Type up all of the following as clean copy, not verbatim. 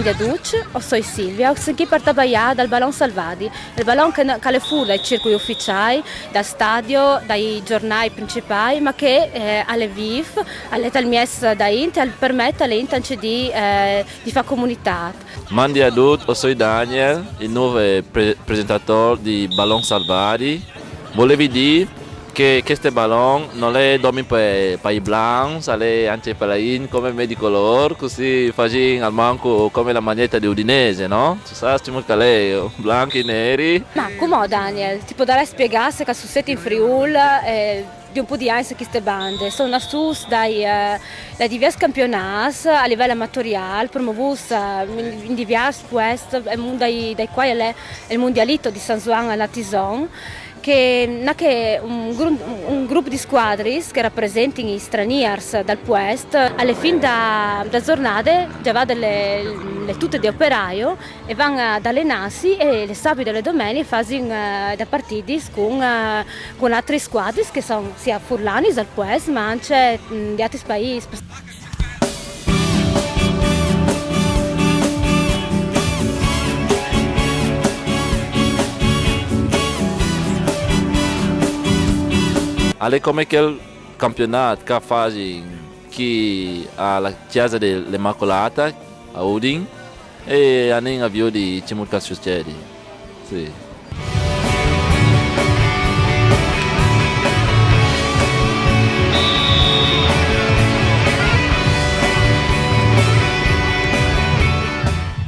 Mandia Duc, o sono Silvia, ho sentito per trabalhare dal Ballon Salvati, il ballon che è fuori dai circuiti ufficiali, dal stadio, dai giornali principali, ma che alle VIF, alle talmies da Inter, permette alle Inter di fare comunità. Mandia Duc, o sono Daniel, il nuovo presentatore di Ballon Salvati. Volevi dire che questo ballon non è solo per i blanchi, è anche per i come medicolor, così facciamo al manco come la maglietta di Udinese, no? Tu sai, che lei, bianchi e neri. Ma come Daniel, ti può dare a spiegare se su set in Friul di un po' di anni queste bande sono assunte dai diversi campionati a livello amatoriale, promovuti in diversi paesi, dai quali è il mondialito di San Juan alla Tison, che è un gruppo di squadre che rappresentano i stranieri dal paese. Alla fine da giornate già va le tutte di operaio e vanno ad allenarsi e le sabati e le domeniche fanno da partiti con altre squadre che sono sia furlani dal paese ma anche di altri paesi. È come quel campionato che fa chi alla chiesa dell'Immacolata a Udin e hanno avvio di Cimurca succedi. Sì.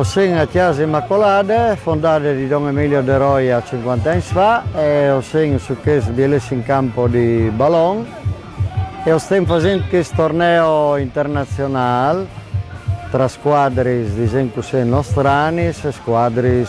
Sono a Chiesa Immacolata, fondata di Don Emilio De Roia 50 anni fa, e sono su questo bellissimo in campo di ballon e stiamo facendo questo torneo internazionale tra squadre di nostrani e squadre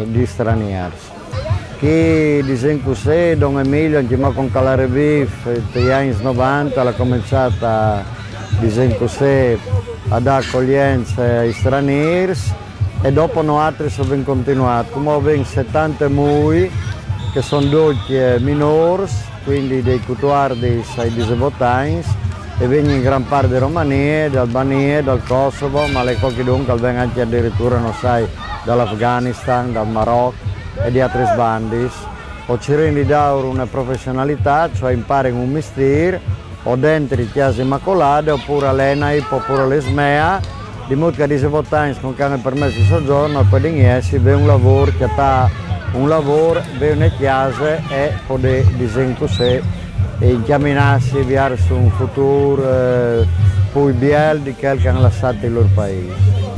di stranieri. Chi di Don Emilio, insieme con Calare Vif, negli anni 90 ha cominciato a a dare accoglienza ai stranieri e dopo noi altri sono continuati. Come abbiamo 70 mui che sono tutti minori, quindi dei cutuardi ai 18 anni e vengono in gran parte da Romania, dall'Albania, dal Kosovo, ma le cose dunque vengono anche addirittura non sai, dall'Afghanistan, dal Marocco e di altri sbandi. O ci rendi d'oro una professionalità, cioè imparano un mestiere o dentro di Chiesa Immacolata oppure all'ENAIP oppure all'ESMEA, di modo che a 18 anni con cane permesso di soggiorno e poi di niesi ve un lavoro che ha un lavoro, ve una chiesa e poter disegnare e incamminarsi verso un futuro più bello di quel che hanno lasciato il loro paese.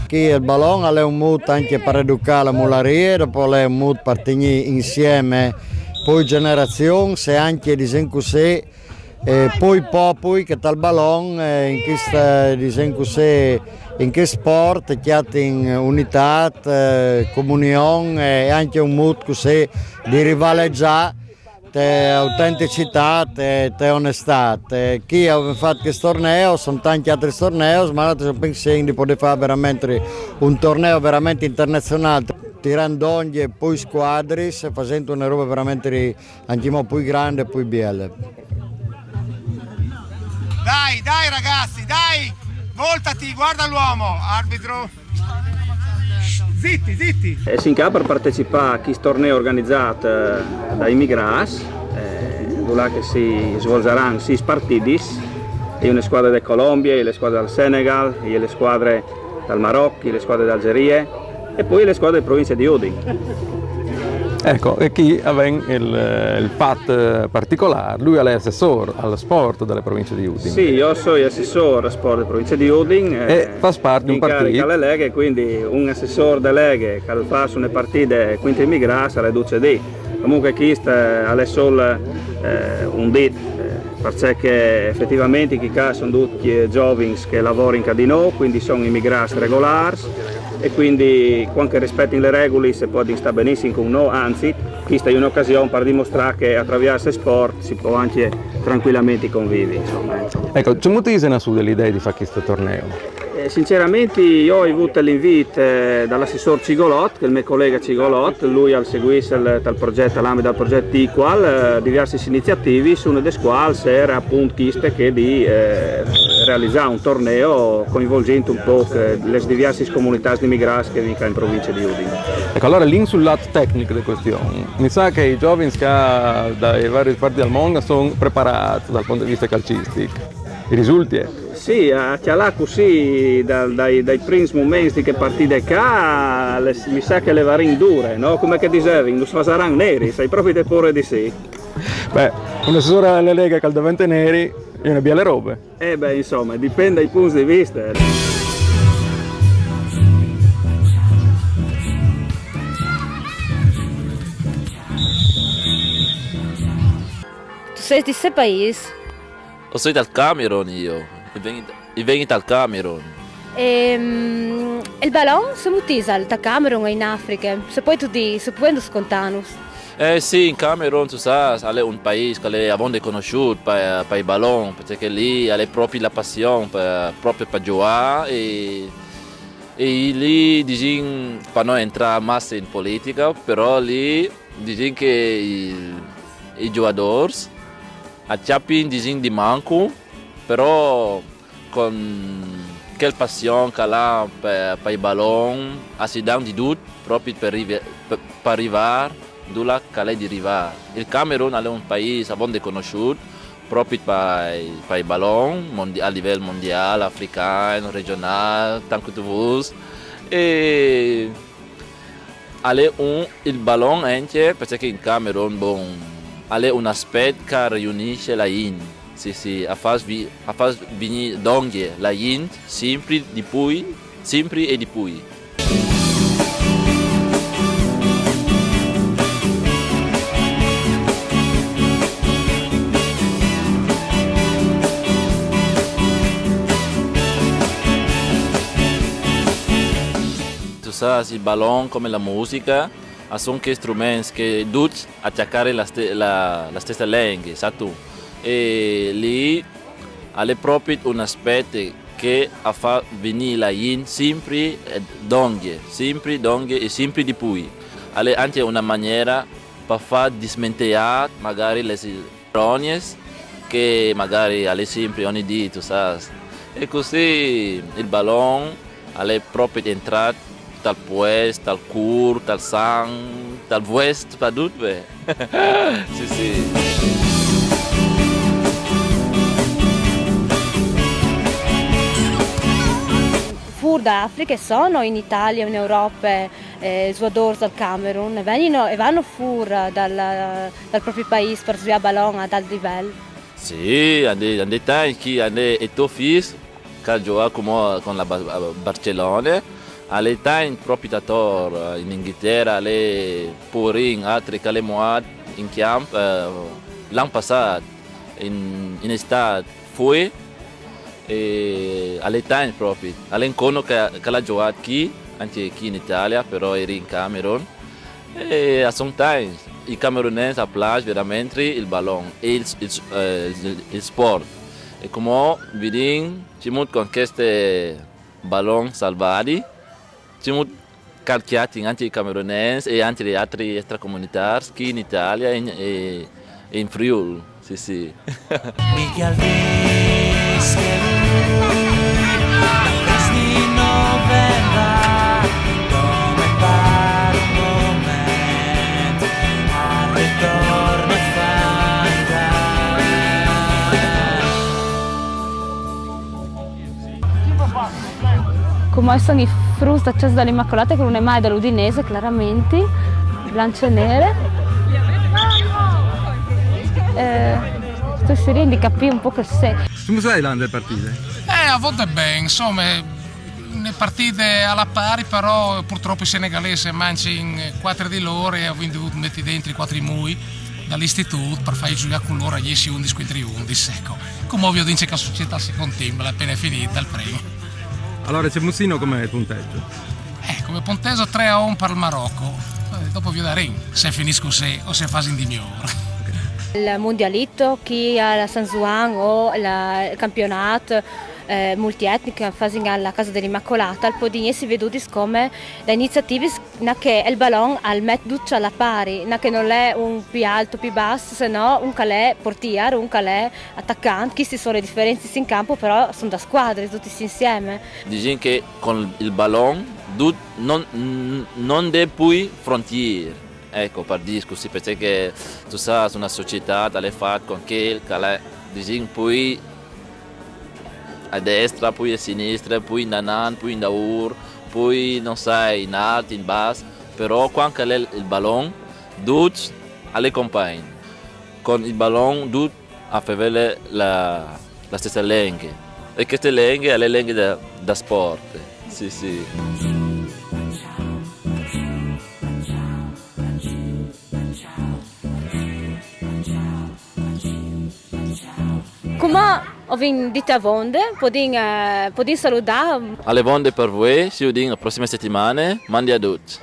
Il ballon è un mood anche per educare la mularia, dopo è un mood per tenere insieme poi generazioni e anche poi popoli che dal ballon in questo sport che ha in unità, comunione e anche un mood così di rivaleggiare autenticità e onestà. Chi ha fatto questo torneo, sono tanti altri tornei, ma noi stiamo pensando di poter fare veramente un torneo veramente internazionale, tirando ogni poi squadre, facendo una roba veramente anche più grande e più bella. Dai ragazzi, dai! Voltati, guarda l'uomo, arbitro! Zitti! E si incapa per partecipare a questo torneo organizzato dai Migras, dove si svolgeranno 6 partiti, e una squadra del Colombia, le squadre del Senegal, le squadre dal Marocco, le squadre d'Algeria e poi le squadre delle province di Udin. Ecco, e chi ha il fatto particolare, lui è assessore allo sport delle province di Udin. Sì, io sono assessore allo sport delle province di Udin e fa parte di un partito. Le leghe, quindi un assessore delle leghe che fa su una partita quinta immigrati la riduce di. Comunque questo è solo un dit, perché effettivamente chi sono tutti giovani che lavorano in Cadino, quindi sono immigrati regolari. E quindi quando rispettano le regole si può stare benissimo con noi, anzi questa è un'occasione per dimostrare che attraverso il sport si può anche tranquillamente convivere. Ecco, c'è molti che sono su dell'idea di fare questo torneo? Sinceramente io ho avuto l'invito dall'assessore Cigolot, che è il mio collega Cigolot, lui ha seguito dal progetto, l'ambito del progetto Equal, diverse iniziative, su una delle quali era appunto questa che di realizzare un torneo coinvolgendo un po' le diverse comunità di immigrati che vivono in provincia di Udine. Ecco, allora lì sul lato tecnico della questione, mi sa che i giovani che dai vari parti del mondo sono preparati dal punto di vista calcistico. I risultati? Sì, a Chialà così dai primi momenti che partite qua mi sa che le varin dure, no? Come che dicevi, non saranno neri, sei proprio di pure di sì. Beh, un assessore alle Lega caldamente neri e una biale robe. Beh, insomma, dipende dai punti di vista. Tu sei di che paese? Sono dal Camerun io, vengo dal Camerun. Il ballon si utilizza al Camerun e in Africa, se poi tu dici, se puoi scontarnos. Sì, in Camerun tu sai, è un paese che abbiamo conosciuto per i ballon, perché lì è proprio la passione proprio per giocare e lì diciamo, per non entrare massa in politica, però lì diciamo che i giocatori acciappano di manco, però con quella passione che ha per i ballon, si danno di tutto proprio per arrivare dove è di arrivare. Il Camerun è un paese abbastanza conosciuto proprio per i ballon a livello mondiale, africano, regionale, tanto tu vuoi. E il ballon anche perché in Camerun è un aspetto che riunisce la gente. Sì, a far venire donne la gente sempre e di più. Tu sai, il ballon come la musica sono strumenti che tutti attaccare la stessa lingua, sai tu? E lì è proprio un aspetto che fa venire la gente sempre donne e sempre di più. È anche una maniera per far dismentare magari le ironie che magari è sempre ogni giorno, tu sai. E così il ballon è proprio entrato dal puest, dal cuore, dal sangue, dal vest, per tutto. Sì. Fuori dall'Africa sono in Italia, in Europa, giocatori dal Camerun e vanno fuori dal proprio paese per giocare a ballon ad alto livello. Sì, hanno tanti che hanno tuo figlio che gioca con la Barcellona, hanno tanti proprietatori in Inghilterra, pure in altri che hanno morto in campo l'anno passato, in estate fuori. E all'età proprio, all'incontro che l'ha giocato anche qui in Italia, però era in Camerun. E a sometimes i camerunesi applaudiscono veramente il ballon e il sport. E come vediamo, con questi ballon salvati, siamo calciati anche i camerunesi e anche le altre extracomunitari qui in Italia e in Friuli. Sì. Come sono i frutti accesi dall'Immacolata con una maglia dell'Udinese, chiaramente, bianche e nere. Sto cercando di capire un po' che sei. Come sai le partite? A volte bene, insomma, le partite alla pari, però purtroppo i senegalesi mangiano 4 di loro e ho dovuto mettere dentro i 4 mui dall'istituto per far giocare con loro a 10-11 contro 11. Ecco. Come ovvio dice che la società si continua, appena è finita il premio. Allora c'è Mussino come il punteggio? Come punteggio 3-1 per il Marocco, dopo vi daremo se finisco se o se fasi di migliore. Il mondialito, chi ha la San Juan o il campionato, multietnica, fasi alla Casa dell'Immacolata, al podinje si veduti come le iniziative che il ballon al met duccia alla pari, che non è un più alto, più basso, se no un calè portiere, un calè attaccante, queste sono le differenze in campo, però sono da squadre, tutti insieme. Diciamo che con il ballon non deve più frontiere. Ecco, per discorsi, perché tu sai, una società è fatta con che diciamo, poi a destra, poi a sinistra, poi in anan, poi in daur, poi non sai, in alto, in basso, però quando è il ballon, tutti alle compagne. Con il ballon, tutti a fare la stessa lingua. E queste lingue sono le lingue da sport. Sì, sì. Come ho detto a Vonde, posso salutare. Alle vonde per voi, ci vediamo la prossima settimana, mandi a tutti.